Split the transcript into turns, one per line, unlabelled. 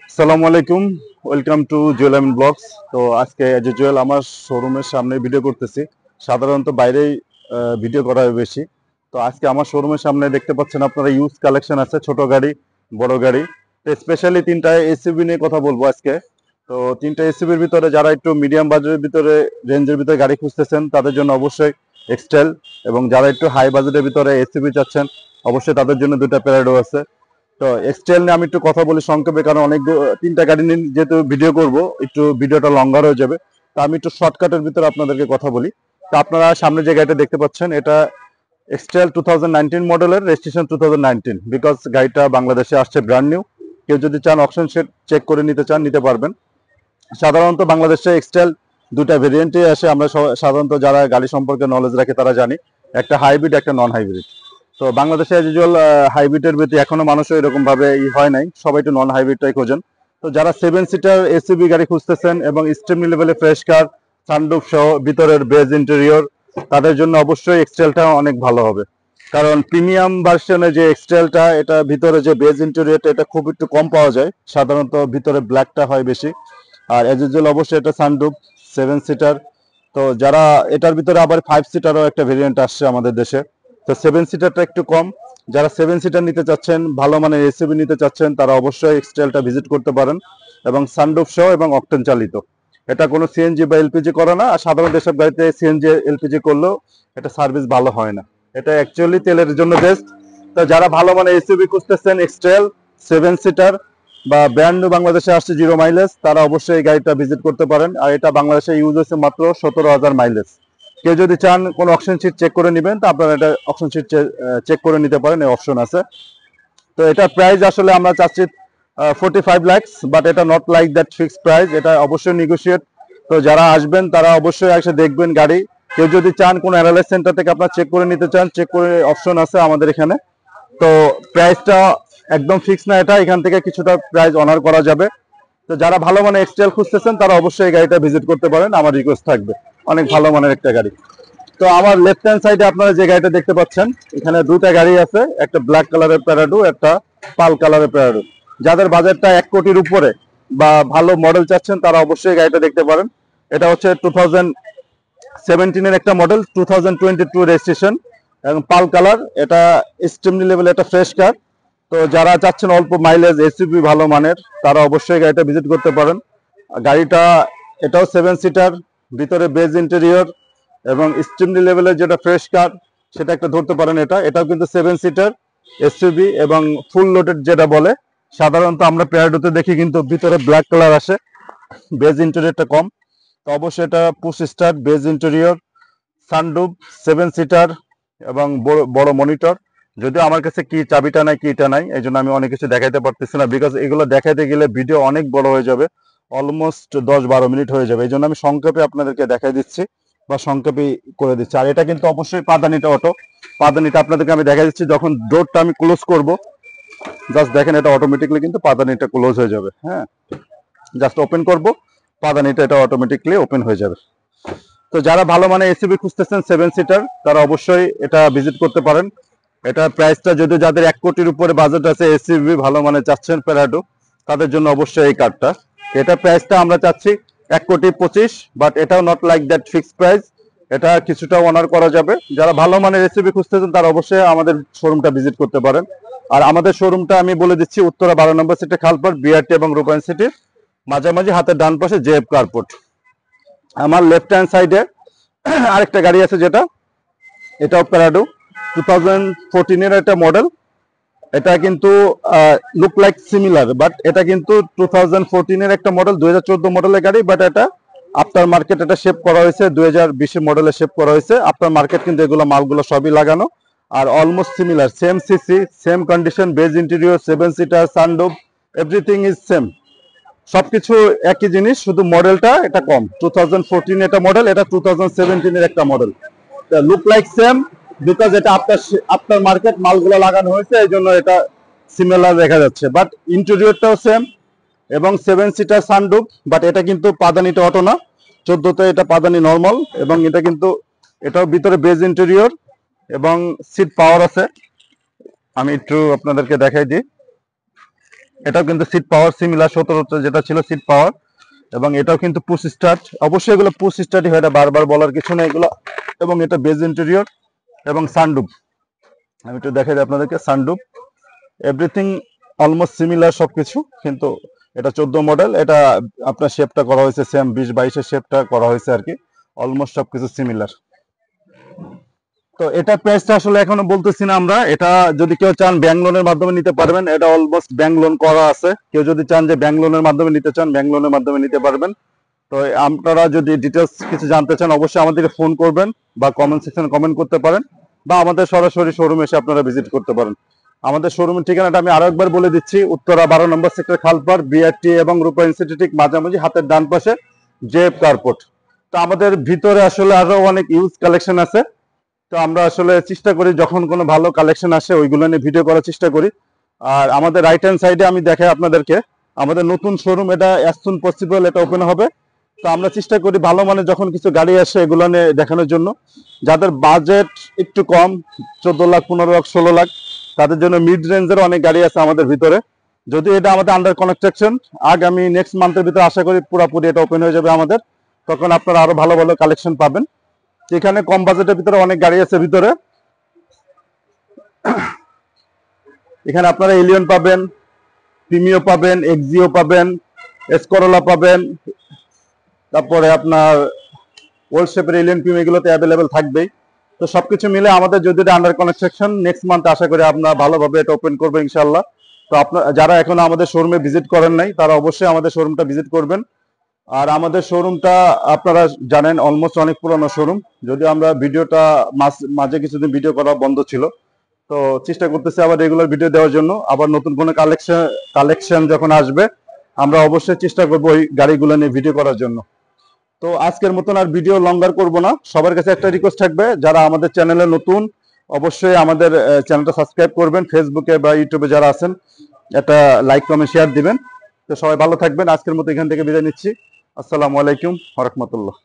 আসসালামু আলাইকুম, welcome to Jewel Amin blogs. তো আজকে এজ ইউজুয়াল আমার শোরুমের সামনে ভিডিও করতেছি। সাধারণত বাইরেই ভিডিও করা হয় বেশি। তো আজকে আমার শোরুমের সামনে দেখতে পাচ্ছেন আপনারা ইউজ কালেকশন আছে, ছোট গাড়ি, বড় গাড়ি। তো স্পেশালি তিনটা এসইউভি নিয়ে কথা বলবো আজকে। তো তিনটা এসইউভির ভিতরে যারা একটু মিডিয়াম বাজেটের ভিতরে, রেঞ্জের ভিতরে গাড়ি খুঁজতেছেন তাদের জন্য অবশ্যই এক্সটেল, এবং যারা একটু হাই বাজেটের ভিতরে এসইউভি চাচ্ছেন অবশ্যই তাদের জন্য দুইটা প্যারাডো আছে। তো এক্সটেল নিয়ে আমি একটু কথা বলি সংক্ষেপে, কারণ অনেক তিনটা গাড়ি নিয়ে যেহেতু ভিডিও করব, একটু ভিডিওটা লঙ্গার হয়ে যাবে। তো আমি একটু শর্টকাটের ভিতরে আপনাদেরকে কথা বলি। তো আপনারা সামনে যে গাড়িটা দেখতে পাচ্ছেন এটা এক্সটেল 2019 মডেলের, রেজিস্ট্রেশন 2019, বিকজ গাড়িটা বাংলাদেশে আসছে ব্র্যান্ড নিউ। কেউ যদি চান অপশন সেট চেক করে নিতে চান নিতে পারবেন। সাধারণত বাংলাদেশে এক্সটেল দুটা ভেরিয়েন্টে আসে। আমরা সাধারণত যারা গাড়ি সম্পর্কে নলেজ রাখে তারা জানি, একটা হাইব্রিড, একটা নন হাইব্রিড। তো বাংলাদেশে এজ ইউজুয়াল হাইব্রিডের প্রতি এখনো মানুষও এরকম ভাবে হয় নাই, সবাই একটু নন হাইব্রিডটাই খোঁজেন। তো যারা 7 সিটার এসইউভি গাড়ি খুঁজতেছেন এবং স্টেপনি লেভেলে ফ্রেশ কার, সানরুফ সহ ভিতরের বেজ ইন্টেরিয়র, তাদের জন্য অবশ্যই এক্সটেলটা অনেক ভালো হবে। কারণ প্রিমিয়াম ভার্সনে যে এক্সটেলটা, এটা ভিতরে যে বেজ ইন্টেরিয়রটা এটা খুব একটু কম পাওয়া যায়। সাধারণত ভিতরে ব্ল্যাকটা হয় বেশি। আর এজ ইউজুয়াল অবশ্যই এটা সানরুফ, 7 সিটার। তো যারা এটার ভিতরে আবার 5 সিটারও একটা ভেরিয়েন্ট আসছে আমাদের দেশে। তো 7 সিটারটা একটু কম। যারা 7 সিটার নিতে চাচ্ছেন, ভালো মানের এসইউভি নিতে চাচ্ছেন, তারা অবশ্যই এক্সটেলটা ভিজিট করতে পারেন। এবং সানরুফ সহ এবং অকটেন চালিত, এটা কোনো সিএনজি বা এলপিজি করে না। আর সাধারণত এসব গাড়িতে সিএনজি এলপিজি করলেও এটা সার্ভিস ভালো হয় না। এটা অ্যাকচুয়ালি তেলের জন্য বেস্ট। তো যারা ভালো মানের এসইউভি খুঁজতেছেন, এক্সটেল 7 সিটার বা ব্র্যান্ড নিউ বাংলাদেশে আসছে 0 মাইলেজ, তারা অবশ্যই এই গাড়িটা ভিজিট করতে পারেন। আর এটা বাংলাদেশে ইউজ হচ্ছে মাত্র 17,000 মাইলেজ। কেউ যদি চান কোন অপশন শিট চেক করে নেবেন, তা আপনারা এটা অপশন শিট চেক করে নিতে পারেন, এই অপশন আছে। তো এটা প্রাইস আসলে আমরা চাচ্ছি 45 লাখ, বাট এটা not like that fixed price, এটা অবশ্যই নেগোশিয়েট। তো যারা আসবেন তারা অবশ্যই এসে দেখবেন গাড়ি। কেউ যদি চান কোনো অ্যানালাইজ সেন্টার থেকে আপনারা চেক করে নিতে চান, চেক করে অপশন আছে আমাদের এখানে। তো প্রাইসটা একদম ফিক্স না, এটা এখান থেকে কিছুটা প্রাইস অনার করা যাবে। তো যারা ভালো মানের এক্সটেল খুঁজতেছেন তারা অবশ্যই এই গাড়িটা ভিজিট করতে পারেন, আমার রিকোয়েস্ট থাকবে। অনেক ভালো মানের একটা গাড়ি। তো আমার লেফট হ্যান্ড সাইডে আপনারা যে গাড়িটা দেখতে পাচ্ছেন, এখানে দুটা গাড়ি আছে, একটা ব্ল্যাক কালারের প্যারাডো, একটা পাল কালারের প্যারাডো। যাদের বাজেটটা 1 কোটির উপরে বা ভালো মডেল চাচ্ছেন তারা অবশ্যই গাড়িটা দেখতে পারেন। এটা হচ্ছে 2017 একটা মডেল, 2022 রেজিস্ট্রেশন এবং পাল কালার। এটা এক্সট্রিমলি লেভেল, একটা ফ্রেশ কার। তো যারা চাচ্ছেন অল্প মাইলেজ এসইউভি ভালো মানের, তারা অবশ্যই গাড়িটা ভিজিট করতে পারেন। গাড়িটা এটাও 7 সিটার, ভিতরে বেজ ইন্টেরিয়র এবং স্টিমলি লেভেলের যেটা ফ্রেশ কার সেটা একটা ধরতে পারেন। এটাও কিন্তু 7 সিটার এসইউভি এবং ফুল লোডেড যেটা বলে। সাধারণত আমরা প্যারাডোতে দেখি কিন্তু ভিতরে ব্ল্যাক কালার আসে, বেজ ইন্টেরিয়রটা কম। তো অবশ্যই এটা push start, beige interior, sunroof, 7 seater এবং বড় বড় মনিটর। যদিও আমার কাছে কি চাবিটা নাই, কিটা নাই, এই জন্য আমি অনেক কিছু দেখাইতে পারতেছি না, বিকজ এগুলো দেখাইতে গেলে ভিডিও অনেক বড় হয়ে যাবে, অলমোস্ট 10-12 মিনিট হয়ে যাবে। এই জন্য আমি সংক্ষেপে আপনাদেরকে দেখাই দিচ্ছি বা সংক্ষেপে করে দিচ্ছি। আর এটা কিন্তু অবশ্যই পাদানিটা অটো। পাদানিটা আপনাদেরকে আমি দেখাই দিচ্ছি, যখন ডোরটা আমি ক্লোজ করব, জাস্ট দেখেন এটা অটোমেটিকলি কিন্তু পাদানিটা ক্লোজ হয়ে যাবে। হ্যাঁ, জাস্ট ওপেন করব, পাদানিটা এটা অটোমেটিকলি ওপেন হয়ে যাবে। তো যারা ভালো মানে এসইউভি খুঁজতেছেন 7 সিটার, তারা অবশ্যই এটা ভিজিট করতে পারেন। এটা প্রাইসটা যদি যাদের 1 কোটির উপরে বাজেট আছে, এসইউভি ভালো মানে চাচ্ছেন প্যারাডো, তাদের জন্য অবশ্যই এই কারটা। এটা প্রাইসটা আমরা চাচ্ছি 1,25,00,000, বাট এটাও not like that fixed price, এটা কিছুটা অনার করা যাবে। যারা ভালো মানের এসইউভি খুঁজতেছেন তারা অবশ্যই আমাদের শোরুমটা ভিজিট করতে পারেন। আর আমাদের শোরুমটা আমি বলে দিচ্ছি, উত্তরা 12 নম্বর সিটে, খালপাড়, বিআরটি এবং রূপায়ণ সিটির মাঝামাঝি, হাতের ডান পাশে জেএফ কার্পোর্ট। আমার লেফট হ্যান্ড সাইডে আরেকটা গাড়ি আছে, যেটা এটাও প্যারাডো, 2014 একটা মডেল। এটা কিন্তু লুক লাইক সিমিলার, বাট এটা কিন্তু 2014 একটা মডেল, 2014 মডেলের গাড়ি, বাট এটা আফটার মার্কেট এটা শেপ করা হয়েছে, 2020 মডেলে শেপ করা হয়েছে আফটার মার্কেট, কিন্তু এগুলো মালগুলো সবই লাগানো। আর almost similar, same CC, same condition, beige interior, 7 seater, sunroof, everything is same. সবকিছু একই জিনিস, শুধু মডেলটা এটা কম। 2014 এটা মডেল, এটা 2017 একটা model. Look like same, because এটা আফটার মার্কেট মালগুলো লাগানো হয়েছে, এই জন্য এটা সিমিলার দেখা যাচ্ছে। বাট ইন্টেরিয়রটাও সেম এবং 7 সিটার সানরুফ, বাট এটা কিন্তু পাদানিটা অটো না, 14তে এটা পাদানি নর্মাল। এবং এটা কিন্তু এটাও ভিতরে বেজ ইন্টেরিয়র এবং সিট পাওয়ার আছে। আমি একটু আপনাদেরকে দেখাই দিই। এটাও কিন্তু সিট পাওয়ার সিমিলার 17 যেটা ছিল সিট পাওয়ার, এবং এটাও কিন্তু পুশ স্টার্ট। অবশ্যই এগুলো পুশ স্টার্টই হয়, এটা বারবার বলার কিছু নেই এগুলো। এবং এটা বেজ ইন্টেরিয়র এবং সানরুফ, আমি একটু দেখাই দিই আপনাদেরকে। সানরুফ এভরিথিং অলমোস্ট সিমিলার সবকিছু, কিন্তু এটা 14 মডেল, এটা আপনার শেপটা করা হয়েছে সেম 20-22 শেপটা করা হয়েছে আর কি, অলমোস্ট সবকিছু সিমিলার। তো এটা প্রাইসটা আসলে এখনো বলতেছি না আমরা, এটা যদি কেউ চান ব্যাংক লোনের মাধ্যমে নিতে পারবেন, এটা অলমোস্ট ব্যাংক লোন করা আছে। কেউ যদি চান যে ব্যাংক লোনের মাধ্যমে নিতে চান, ব্যাংক লোনের মাধ্যমে নিতে পারবেন। তো আপনারা যদি ডিটেলস কিছু জানতে চান অবশ্যই আমাদেরকে ফোন করবেন বা কমেন্ট সেকশনে কমেন্ট করতে পারেন, বা আমাদের সরাসরি শোরুমে এসে আপনারা ভিজিট করতে পারেন। আমাদের শোরুমের ঠিকানাটা আমি আরো একবার বলে দিচ্ছি, উত্তরা 12 নম্বর সেক্টর, খালপাড়, বিআরটি এবং রূপা ইনস্টিটিউট মাঝামাঝি, হাতের ডান পাশে জেএফ কার্পোর্ট। তো আমাদের ভিতরে আসলে আরো অনেক ইউজ কালেকশন আছে, তো আমরা আসলে চেষ্টা করি যখন কোনো ভালো কালেকশন আসে ওইগুলো নিয়ে ভিডিও করার চেষ্টা করি। আর আমাদের রাইট হ্যান্ড সাইডে আমি দেখাই আপনাদেরকে আমাদের নতুন শোরুম, এটা অ্যাজ সুন পসিবল এটা ওপেন হবে। তো আমরা চেষ্টা করি ভালো মানের যখন কিছু গাড়ি আসে এগুলো নিয়ে দেখানোর জন্য। যাদের বাজেট একটু কম, 14 লাখ, 15 লাখ, 16 লাখ, তাদের জন্য মিড রেঞ্জের অনেক গাড়ি আছে আমাদের ভিতরে। যদি এটা আমাদের আন্ডার কনস্ট্রাকশন, আগামী নেক্সট মান্থের ভিতরে আশা করি পুরোপুরি এটা ওপেন হয়ে যাবে আমাদের, তখন আপনারা আরো ভালো ভালো কালেকশন পাবেন। এখানে কম বাজেটের ভিতরে অনেক গাড়ি আছে ভিতরে। এখানে আপনারা এলিয়ন পাবেন, প্রিমিও পাবেন, এক্সিও পাবেন, এসকরোলা পাবেন, তারপরে আপনার ওল্ড শেপের এলিয়ন প্রিমিও, এগুলোতে অ্যাভেলেবেল থাকবেই। তো সবকিছু মিলে আমাদের যদি আন্ডার কনস্ট্রাকশন, নেক্সট মান্থ আশা করি আপনারা ভালোভাবে এটা ওপেন করবে ইনশাল্লাহ। তো আপনারা যারা এখনো আমাদের শোরুমে ভিজিট করেন নাই তারা অবশ্যই আমাদের শোরুমটা ভিজিট করবেন। আর আমাদের শোরুমটা আপনারা জানেন অলমোস্ট অনেক পুরনো শোরুম, যদিও আমরা ভিডিওটা মাঝে কিছুদিন ভিডিও করা বন্ধ ছিল, তো চেষ্টা করতেছি আবার রেগুলার ভিডিও দেওয়ার জন্য। আবার নতুন কোনো কালেকশন যখন আসবে আমরা অবশ্যই চেষ্টা করবো ওই গাড়িগুলো নিয়ে ভিডিও করার জন্য। তো আজকের মতন আর ভিডিও লঙ্গার করব না, সবার কাছে একটা রিকোয়েস্ট থাকবে, যারা আমাদের চ্যানেলে নতুন অবশ্যই আমাদের চ্যানেলটা সাবস্ক্রাইব করবেন, ফেসবুকে বা ইউটিউবে যারা আছেন একটা লাইক কমেন্ট শেয়ার দিবেন। তো সবাই ভালো থাকবেন, আজকের মতো এখান থেকে বিদায় নিচ্ছি। আসসালামু আলাইকুম ওয়া রাহমাতুল্লাহ।